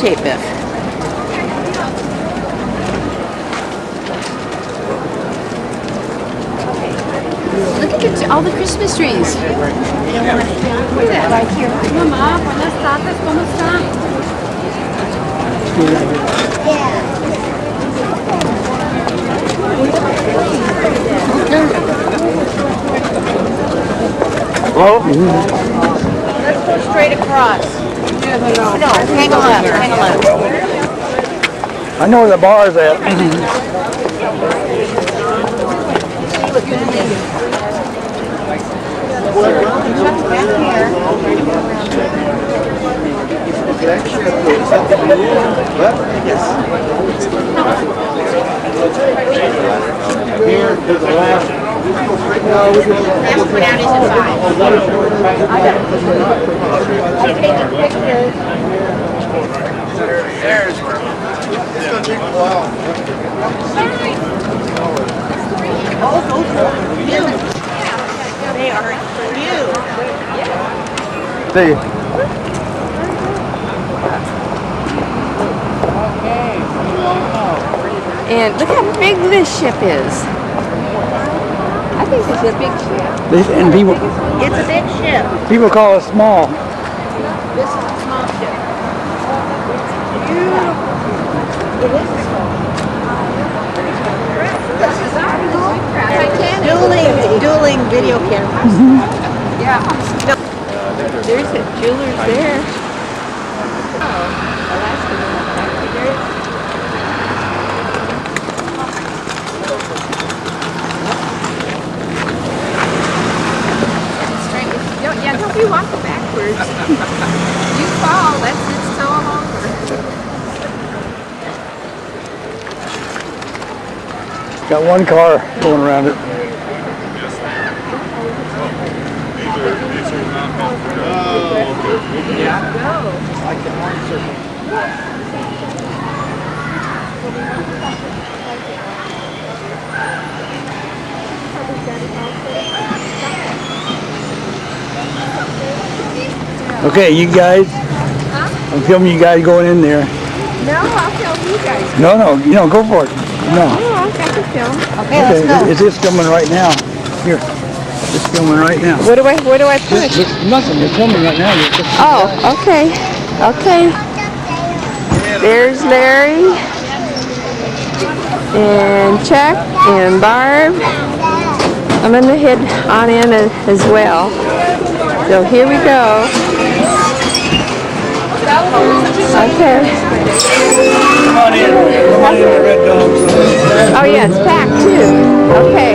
tape, Biff. Look at all the Christmas trees. Look at that. Right here. Mamá, buenas tardes, ¿cómo está? Hello? Let's go straight across. No, hang a left, hang a left. I know where the bar's at. Here to the left. There's. It's going to take a while. They are huge. See you. And look how big this ship is. I think this is a big ship. And people, It's a big ship. people call it small. This is a small ship. It's beautiful. It is a small ship. Dueling video cameras. Yeah. No. There's a jeweler's there. Oh, Alaska. Yeah, don't be walking backwards. You fall, it's so over. Got one car going around it. Okay, you guys. I'm filming you guys going in there. No, I'll film you guys. No, go for it. No. Oh, okay, I can film. Okay, Okay, let's go. it's just filming right now. Here, it's filming right now. Where do I push? Nothing, it's filming right now. Oh, okay. Okay. There's Larry. And Chuck and Barb. I'm gonna head on in as well. So here we go. Okay. Come on in. Come on in to Red Dog Saloon. Oh yeah, it's packed too. Okay.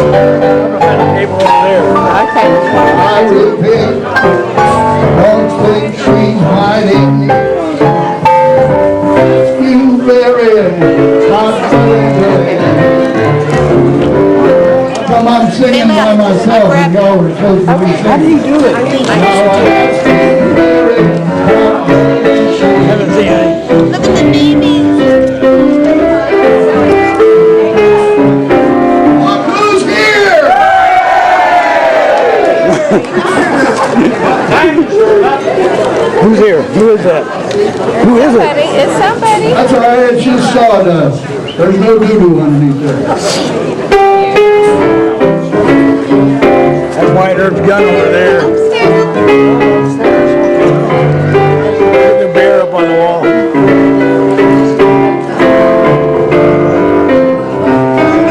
Table over there. Okay. I will pick those big trees hiding. You bury top Come I'm singing by myself and y'all were supposed to be singing. How do you do it? I haven't seen any. Look at the babies. Who's here? Who's here? Who is that? Who is it? It's somebody. That's all right, it's just sawdust. There's no doo-doo underneath there. That's Wyatt Earp's gun over there. Put the bear up on the wall.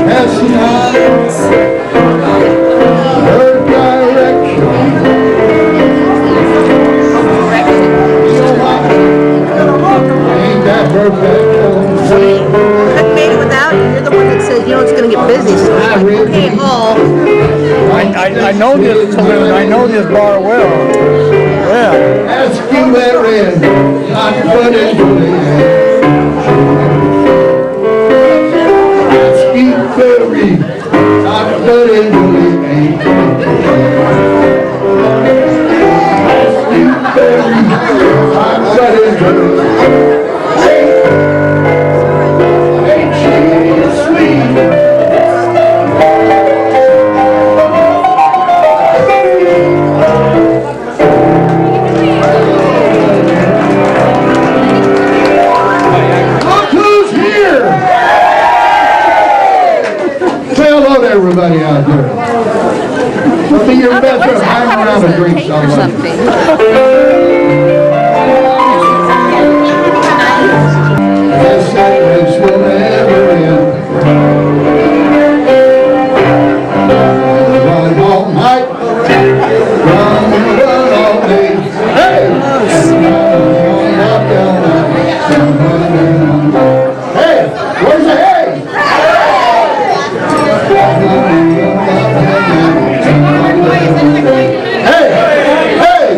That's not her direction. Ain't that perfect? I've made it without you. You're the one that says, it's going to get busy. So I'm like, okay, all. I know this saloon. I know this bar well. Yeah. Ask you that red, not put into the air. Ask you berry, not put into the air. Ask you berry, not put into the air. Ain't she sweet? anybody out there? What'll be your best friend? Hang around and drink something. Yes, that race will never end. Run all night, run all day. Hey! Hey! Where's the hay? Hey! Hey!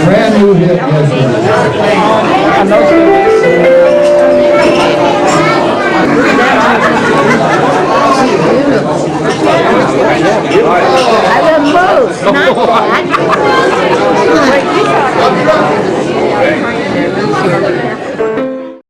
Brand new hit. I love both, not that.